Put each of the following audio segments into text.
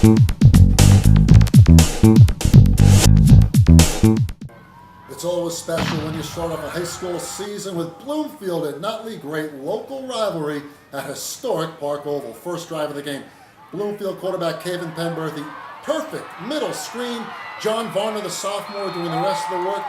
It's always special when you start off a high school season with Bloomfield at Nutley. Great local rivalry at historic Park Oval. First drive of the game. Bloomfield quarterback Kevin Penberthy. Perfect middle screen. John Varner, the sophomore, doing the rest of the work.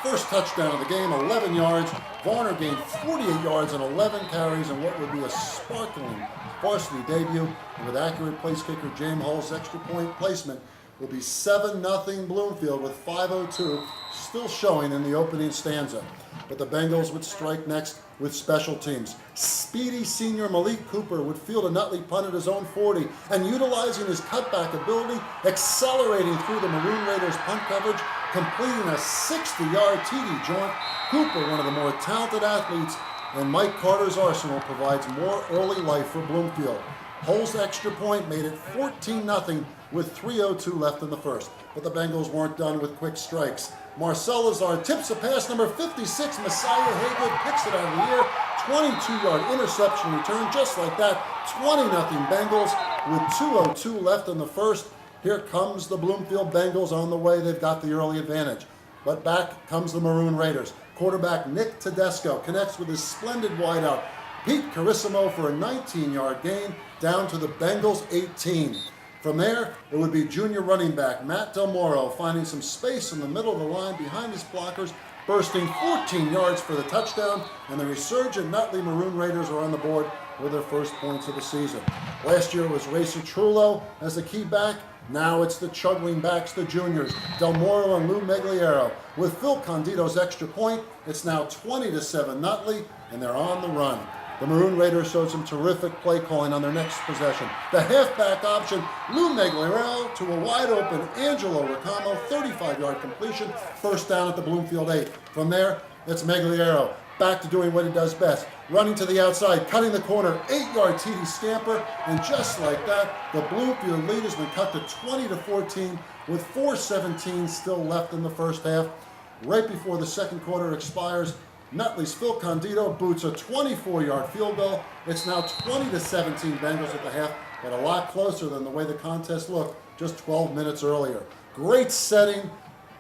First touchdown of the game, 11 yards. Varner gained 48 yards and 11 carries in what would be a sparkling varsity debut. And with accurate place kicker James Hull's extra point placement, will be 7-0 Bloomfield with 5:02 still showing in the opening stanza. But the Bengals would strike next with special teams. Speedy senior Malik Cooper would field a Nutley punt at his own 40 and utilizing his cutback ability, accelerating through the Maroon Raiders punt coverage, completing a 60-yard TD jaunt. Cooper, one of the more talented athletes, and Mike Carter's arsenal provides more early life for Bloomfield. Hull's extra point made it 14-0 with 3:02 left in the first. But the Bengals weren't done with quick strikes. Marcel Lazard tips a pass, number 56, Messiah Haygood picks it out of the air. 22-yard interception return, just like that. 20-0 Bengals with 2:02 left in the first. Here comes the Bloomfield Bengals on the way. They've got the early advantage. But back comes the Maroon Raiders. Quarterback Nick Tedesco connects with his splendid wideout Pete Carissimo for a 19-yard gain down to the Bengals 18. From there, it would be junior running back Matt Del Moro finding some space in the middle of the line behind his blockers, bursting 14 yards for the touchdown, and the resurgent Nutley Maroon Raiders are on the board with their first points of the season. Last year was Racer Trullo as the key back. Now it's the chuggling backs, the juniors, Del Moro and Lou Megliero. With Phil Condito's extra point, it's now 20-7 Nutley, and they're on the run. The Maroon Raiders showed some terrific play calling on their next possession. The halfback option, Lou Megliero to a wide open Angelo Ricamo, 35-yard completion, first down at the Bloomfield 8. From there, it's Megliero back to doing what he does best, running to the outside, cutting the corner, 8-yard TD scamper, and just like that, the Bloomfield lead has been cut to 20-14 with 4:17 still left in the first half. Right before the second quarter expires, Nutley's Phil Condito boots a 24-yard field goal. It's now 20-17 Bengals at the half, but a lot closer than the way the contest looked just 12 minutes earlier. Great setting,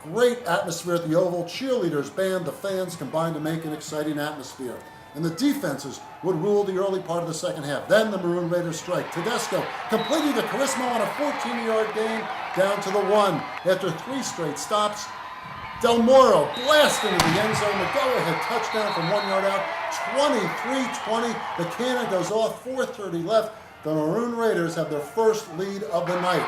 great atmosphere at the Oval. Cheerleaders, band, the fans combined to make an exciting atmosphere. And the defenses would rule the early part of the second half. Then the Maroon Raiders strike. Tedesco completing the Carissimo on a 14-yard gain down to the 1 after 3 straight stops. Del Moro blast into the end zone, the go-ahead touchdown from 1 yard out, 23-20. The cannon goes off, 4:30 left. The Maroon Raiders have their first lead of the night.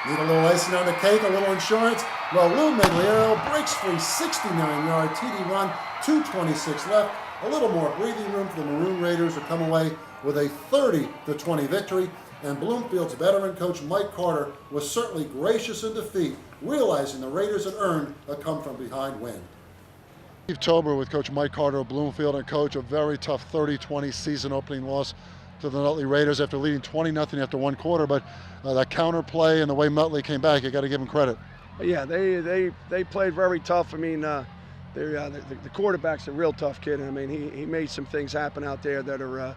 Need a little icing on the cake, a little insurance? Well, Lou Megliero breaks free, 69-yard TD run, 2:26 left. A little more breathing room for the Maroon Raiders to come away with a 30-20 victory. And Bloomfield's veteran coach Mike Carter was certainly gracious in defeat, realizing the Raiders had earned a come-from-behind win. Steve Tober with Coach Mike Carter of Bloomfield, and coach, a very tough 30-20 season opening loss to the Nutley Raiders after leading 20-0 after one quarter. But that counter play and the way Nutley came back, you got to give them credit. Yeah, they played very tough. I mean, the quarterback's a real tough kid. I mean, he made some things happen out there that are.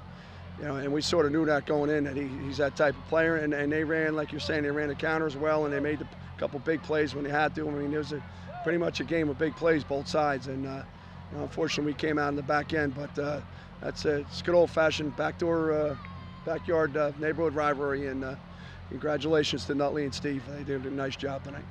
And we sort of knew that going in, that he's that type of player. And they ran, like you're saying, they ran the counters well, and they made a couple big plays when they had to. I mean, it was pretty much a game of big plays, both sides. And unfortunately, we came out in the back end. But it's good old-fashioned backyard neighborhood rivalry. And congratulations to Nutley and Steve. They did a nice job tonight.